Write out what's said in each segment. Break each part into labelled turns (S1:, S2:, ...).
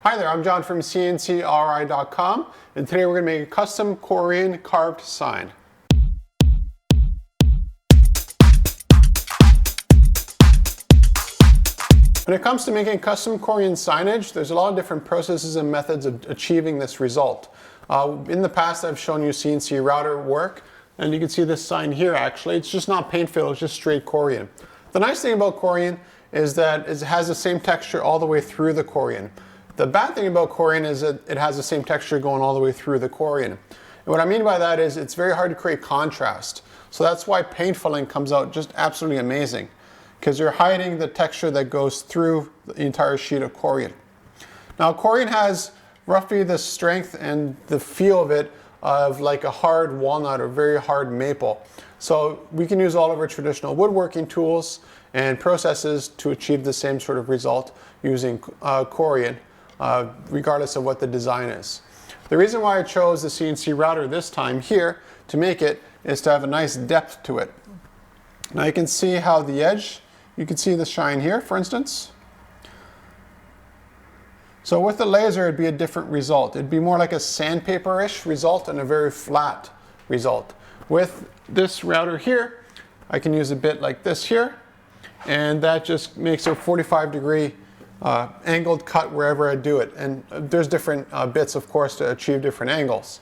S1: Hi there, I'm John from CNCKing.com, and today we're going to make a custom Corian carved sign. When it comes to making custom Corian signage, there's a lot of different processes and methods of achieving this result. In the past, I've shown you CNC router work, and you can see this sign here actually. It's just not paint filled, it's just straight Corian. The nice thing about Corian is that it has the same texture all the way through the Corian. The bad thing about Corian is that it has the same texture going all the way through the Corian. And what I mean by that is it's very hard to create contrast. So that's why paint filling comes out just absolutely amazing, because you're hiding the texture that goes through the entire sheet of Corian. Now Corian has roughly the strength and the feel of it of like a hard walnut or very hard maple. So we can use all of our traditional woodworking tools and processes to achieve the same sort of result using Corian. Regardless of what the design is. The reason why I chose the CNC router this time here to make it is to have a nice depth to it. Now you can see how the edge, you can see the shine here for instance. So with the laser it'd be a different result. It'd be more like a sandpaper-ish result and a very flat result. With this router here, I can use a bit like this here, and that just makes a 45-degree angled cut wherever I do it. And there's different bits, of course, to achieve different angles.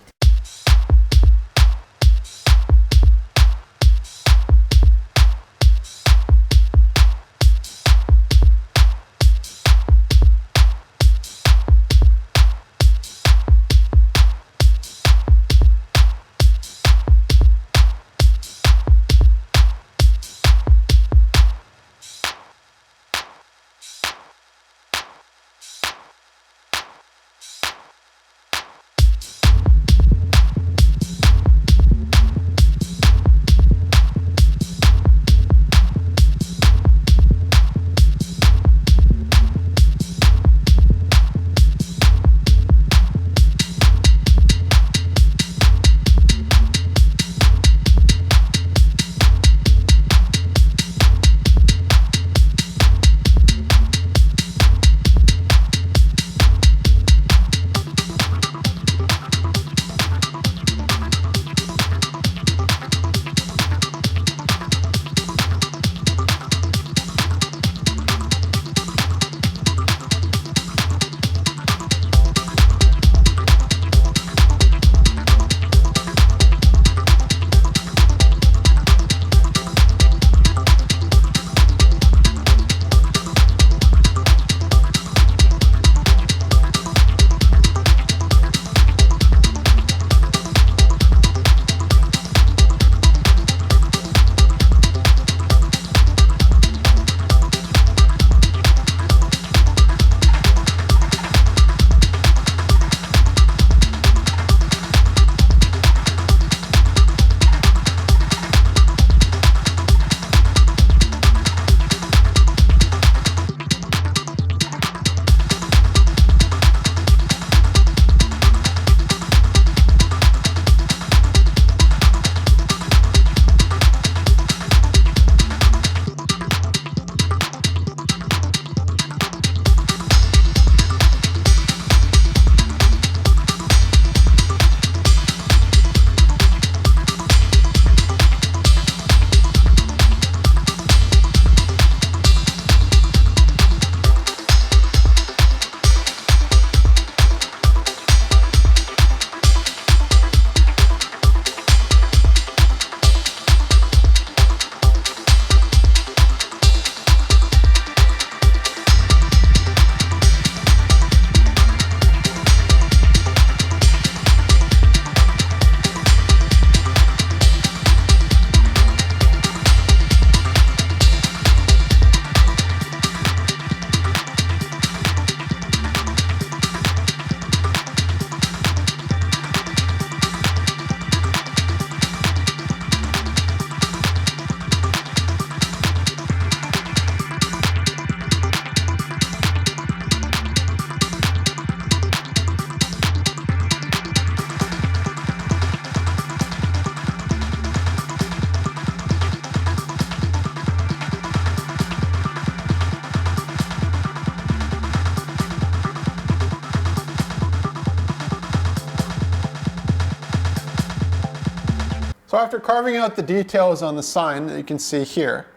S1: So after carving out the details on the sign that you can see here,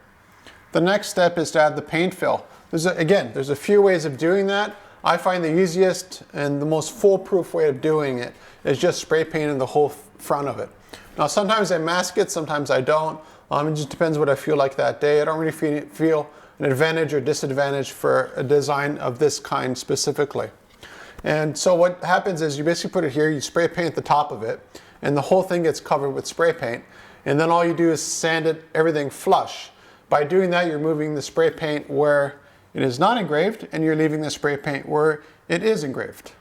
S1: the next step is to add the paint fill. Again, there's a few ways of doing that. I find the easiest and the most foolproof way of doing it is just spray painting the whole front of it. Now sometimes I mask it, sometimes I don't. It just depends what I feel like that day. I don't really feel an advantage or disadvantage for a design of this kind specifically. And so what happens is you basically put it here, you spray paint the top of it, and the whole thing gets covered with spray paint. And then all you do is sand it, everything flush. By doing that, you're moving the spray paint where it is not engraved, and you're leaving the spray paint where it is engraved.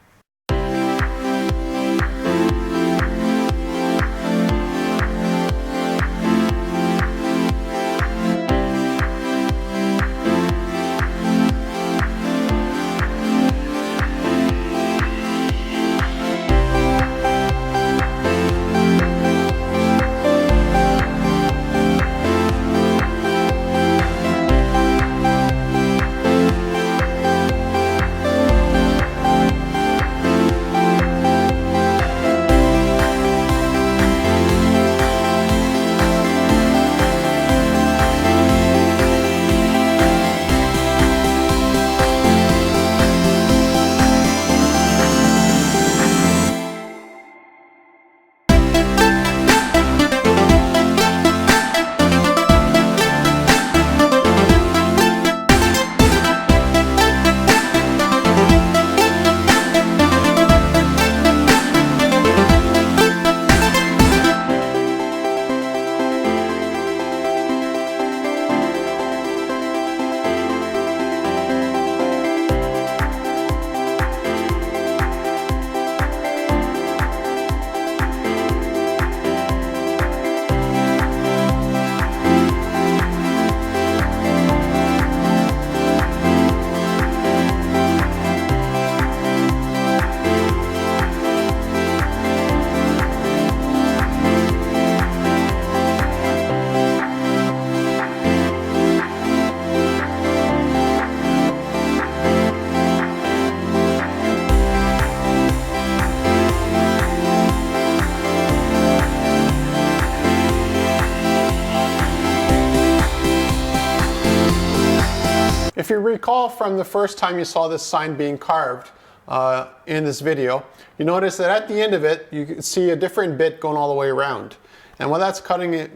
S1: If you recall from the first time you saw this sign being carved in this video, you notice that at the end of it, you can see a different bit going all the way around. And what that's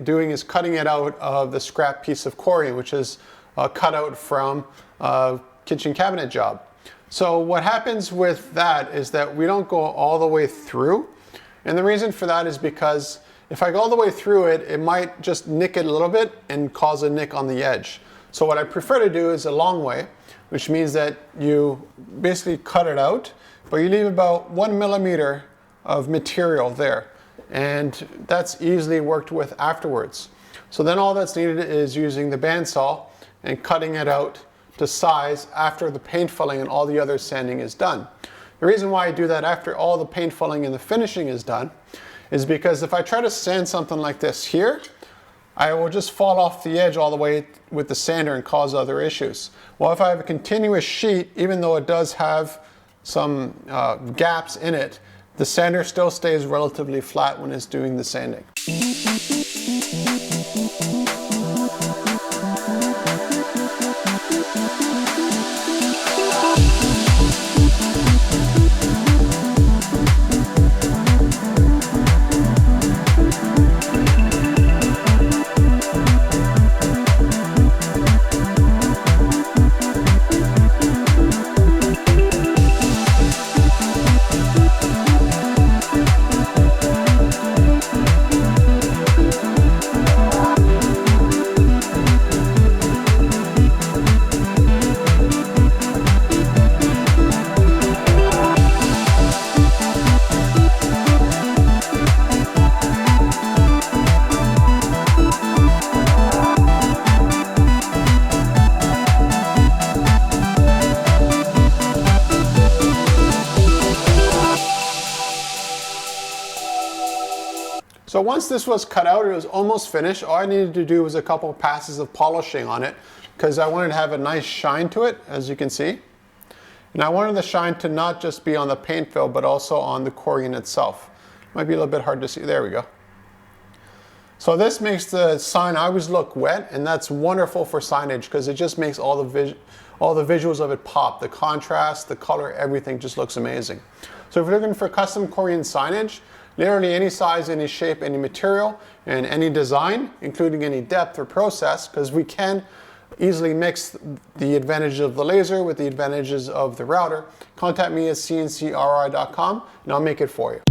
S1: doing is cutting it out of the scrap piece of Corian, which is cut out from a kitchen cabinet job. So what happens with that is that we don't go all the way through. And the reason for that is because if I go all the way through it, it might just nick it a little bit and cause a nick on the edge. So what I prefer to do is a long way, which means that you basically cut it out, but you leave about 1 millimeter of material there. And that's easily worked with afterwards. So then all that's needed is using the bandsaw and cutting it out to size after the paint filling and all the other sanding is done. The reason why I do that after all the paint filling and the finishing is done is because if I try to sand something like this here, I will just fall off the edge all the way with the sander and cause other issues. Well, if I have a continuous sheet, even though it does have some gaps in it, the sander still stays relatively flat when it's doing the sanding. So once this was cut out, it was almost finished. All I needed to do was a couple passes of polishing on it because I wanted to have a nice shine to it, as you can see. And I wanted the shine to not just be on the paint fill, but also on the Corian itself. Might be a little bit hard to see. There we go. So this makes the sign always look wet, and that's wonderful for signage because it just makes all the visuals of it pop. The contrast, the color, everything just looks amazing. So if you're looking for custom Corian signage, literally any size, any shape, any material, and any design, including any depth or process, because we can easily mix the advantages of the laser with the advantages of the router, contact me at CNCKing.com and I'll make it for you.